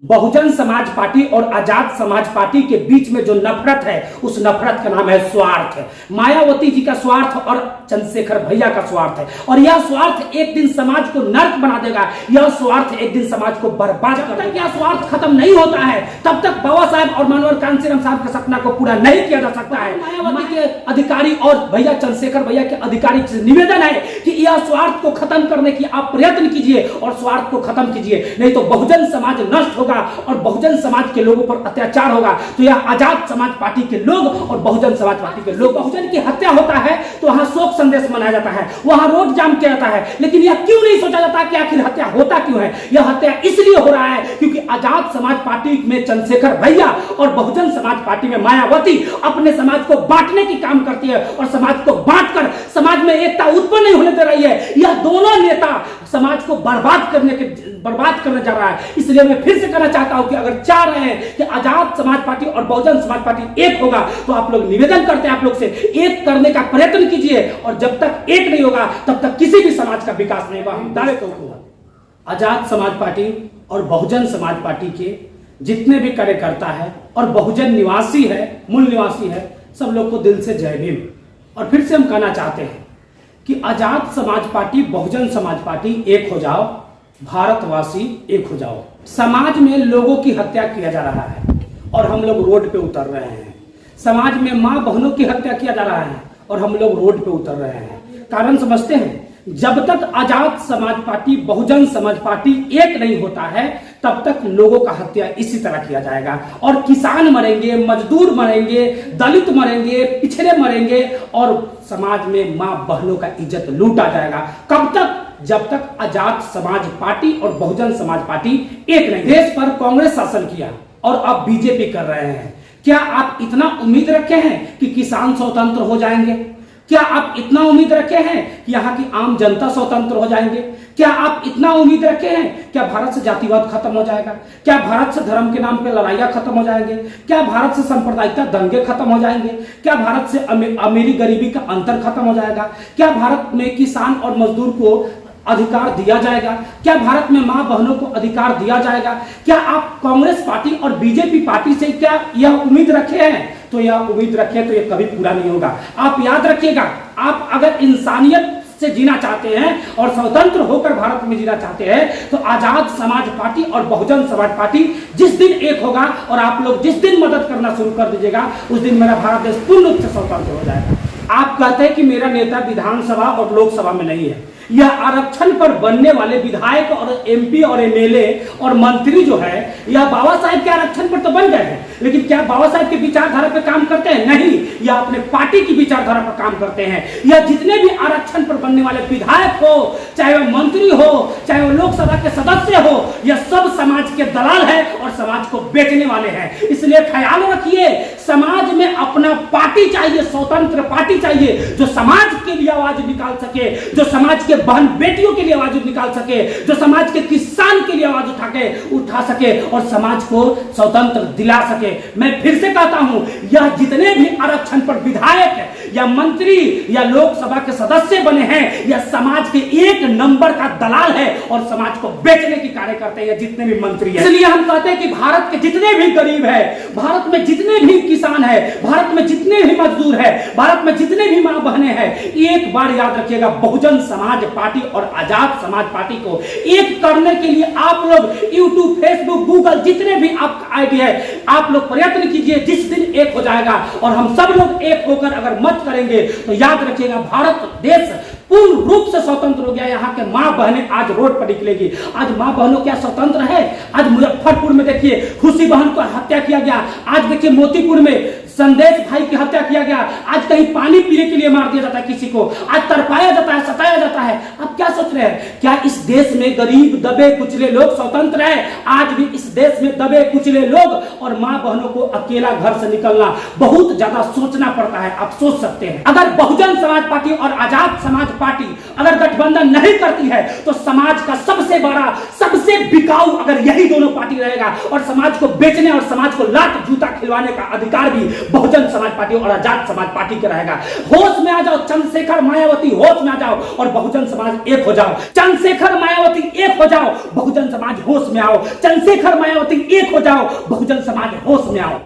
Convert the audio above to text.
Bahujan Samaj party और Azad Samaj party के बीच में जो नफरत है, उस नफरत का नाम है स्वार्थ। मायावती जी का स्वार्थ और चंद्रशेखर भैया का स्वार्थ है, और यह स्वार्थ एक दिन समाज को नर्क बना देगा। यह स्वार्थ एक दिन समाज को बर्बाद कर देगा। जब तक यह स्वार्थ खत्म नहीं होता है, तब तक बाबा साहब और मानवर कांसीराम साहब के सपना को पूरा नहीं किया जा सकता है। मायावती के अधिकारी और भैया चंद्रशेखर भैया के अधिकारी से निवेदन है कि यह स्वार्थ को खत्म करने की आप प्रयत्न कीजिए और स्वार्थ को खत्म कीजिए, नहीं तो बहुजन समाज नष्ट और बहुजन समाज के लोगों पर अत्याचार होगा। तो यह आजाद समाज पार्टी के लोग और बहुजन समाज पार्टी के लोग, बहुजन की हत्या होता है तो वहां शोक संदेश मनाया जाता है, वहां रोड जाम किया जाता है, लेकिन यह क्यों नहीं सोचा जाता कि आखिर हत्या होता क्यों है। यह हत्या इसलिए हो रहा है क्योंकि आजाद समाज पार्टी में चंद्रशेखर भैया और बहुजन समाज पार्टी में मायावती अपने समाज को बांटने की काम करती है, और समाज को बांटकर समाज में एकता उत्पन्न नहीं होने दे रही है। यह दोनों नेता समाज को बर्बाद करने जा रहा है। इसलिए मैं फिर से कहना चाहता हूं कि अगर चाह रहे हैं कि आजाद समाज पार्टी और बहुजन समाज पार्टी एक होगा, तो आप लोग निवेदन करते हैं आप लोग से एक करने का प्रयत्न कीजिए, और जब तक एक नहीं होगा तब तक किसी भी समाज का विकास नहीं होगा। हम दावे को आजाद समाज पार्टी और बहुजन समाज पार्टी के जितने भी कार्यकर्ता है और बहुजन निवासी है, मूल निवासी है, सब लोग को दिल से जय भीम। और फिर से हम कहना चाहते हैं कि आजाद समाज पार्टी बहुजन समाज पार्टी एक हो जाओ, भारतवासी एक हो जाओ। समाज में लोगों की हत्या किया जा रहा है और हम लोग रोड पे उतर रहे हैं। समाज में मां बहनों की हत्या किया जा रहा है और हम लोग रोड पे उतर रहे हैं। कारण समझते हैं, जब तक आजाद समाज पार्टी बहुजन समाज पार्टी एक नहीं होता है, तब तक लोगों का हत्या इसी तरह किया जाएगा, और किसान मरेंगे, मजदूर मरेंगे, दलित मरेंगे, पिछड़े मरेंगे, और समाज में मां बहनों का इज्जत लूटा जाएगा। कब तक? जब तक आजाद समाज पार्टी और बहुजन समाज पार्टी एक नहीं। देश पर कांग्रेस शासन किया और अब बीजेपी कर रहे हैं। क्या आप इतना उम्मीद रखे हैं कि किसान स्वतंत्र हो जाएंगे? क्या आप इतना उम्मीद रखे हैं कि यहाँ की आम जनता स्वतंत्र हो जाएंगे? क्या आप इतना उम्मीद रखे हैं क्या भारत से जातिवाद खत्म हो जाएगा? क्या भारत से धर्म के नाम पे लड़ाइयां खत्म हो जाएंगे? क्या भारत से सांप्रदायिकता दंगे खत्म हो जाएंगे? क्या भारत से अमीरी गरीबी का अंतर खत्म हो जाएगा? क्या भारत में किसान और मजदूर को अधिकार दिया जाएगा? क्या भारत में मां बहनों को अधिकार दिया जाएगा? क्या आप कांग्रेस पार्टी और बीजेपी पार्टी से क्या यह उम्मीद रखे हैं? तो यह उम्मीद रखे तो यह कभी पूरा नहीं होगा। आप याद रखिएगा, आप अगर इंसानियत से जीना चाहते हैं और स्वतंत्र होकर भारत में जीना चाहते हैं, तो आजाद समाज पार्टी और बहुजन समाज पार्टी जिस दिन एक होगा और आप लोग जिस दिन मदद करना शुरू कर दीजिएगा, उस दिन मेरा भारत देश पूर्ण रूप से स्वतंत्र हो जाएगा। आप कहते हैं कि मेरा नेता विधानसभा और लोकसभा में नहीं है। यह आरक्षण पर बनने वाले विधायक और एमपी और एमएलए और मंत्री जो है, यह बाबा साहेब के आरक्षण पर तो बन गए हैं, लेकिन क्या बाबा साहेब की विचारधारा पर काम करते हैं? नहीं, यह अपने पार्टी की विचारधारा पर काम करते हैं। यह जितने भी आरक्षण पर बनने वाले विधायक हो, चाहे वो मंत्री हो, चाहे वो लोकसभा के सदस्य हो, यह सब समाज के दलाल है और समाज को बेचने वाले हैं। इसलिए ख्याल रखिए, समाज में अपना पार्टी चाहिए, स्वतंत्र पार्टी चाहिए, जो समाज के लिए आवाज निकाल सके, जो समाज के बहन बेटियों के लिए आवाज निकाल सके, जो समाज के किसान के लिए आवाज उठा सके और समाज को स्वतंत्र दिला सके। मैं फिर से कहता हूं, यह जितने भी आरक्षण पर विधायक या मंत्री या लोकसभा के सदस्य बने हैं, यह समाज के एक नंबर का दलाल है और समाज को बेचने की कार्य करते हैं जितने भी मंत्री हैं। इसलिए हम कहते हैं कि भारत के जितने भी गरीब है, भारत में जितने भी किसान है, भारत में जितने भी मजदूर है, भारत में जितने भी मां बहनें हैं, एक बार याद रखिएगा, बहुजन समाज पार्टी और आजाद समाज पार्टी को एक करने के लिए आप लोग यूट्यूब, फेसबुक, गूगल, जितने भी आपका आईडी है, आप लोग प्रयत्न कीजिए। जिस दिन एक हो जाएगा और हम सब लोग एक होकर अगर मत करेंगे, तो याद रखिएगा, भारत देश पूर्ण रूप से स्वतंत्र हो गया। यहाँ के मां बहनें आज रोड पर निकलेगी। आज मां बहनों क्या स्वतंत्र है? आज मुजफ्फरपुर में देखिए खुशी बहन को हत्या किया गया। आज देखिए मोतीपुर में संदेश भाई की हत्या किया गया। आज कहीं पानी पीने के लिए मार दिया जाता है किसी को, आज तरपाया जाता है, सताया जाता है। आप क्या सोच रहे हैं? क्या इस देश में गरीब दबे कुचले लोग स्वतंत्र है? आज भी इस देश में दबे कुचले लोग और मां बहनों को अकेला घर से निकलना बहुत ज्यादा सोचना पड़ता है। आप सोच सकते हैं, अगर बहुजन समाज पार्टी और आजाद समाज पार्टी अगर गठबंधन नहीं करती है, तो समाज का सबसे बड़ा, सबसे बिकाऊ अगर यही दोनों पार्टी रहेगा और समाज को बेचने और समाज को लात जूता खिलवाने का अधिकार भी बहुजन समाज पार्टी और आजाद समाज पार्टी का रहेगा। होश में आ जाओ चंद्रशेखर मायावती, होश में आ जाओ और बहुजन समाज एक हो जाओ। चंद्रशेखर मायावती एक हो जाओ, बहुजन समाज होश में आओ। चंद्रशेखर मायावती एक हो जाओ, बहुजन समाज होश में आओ।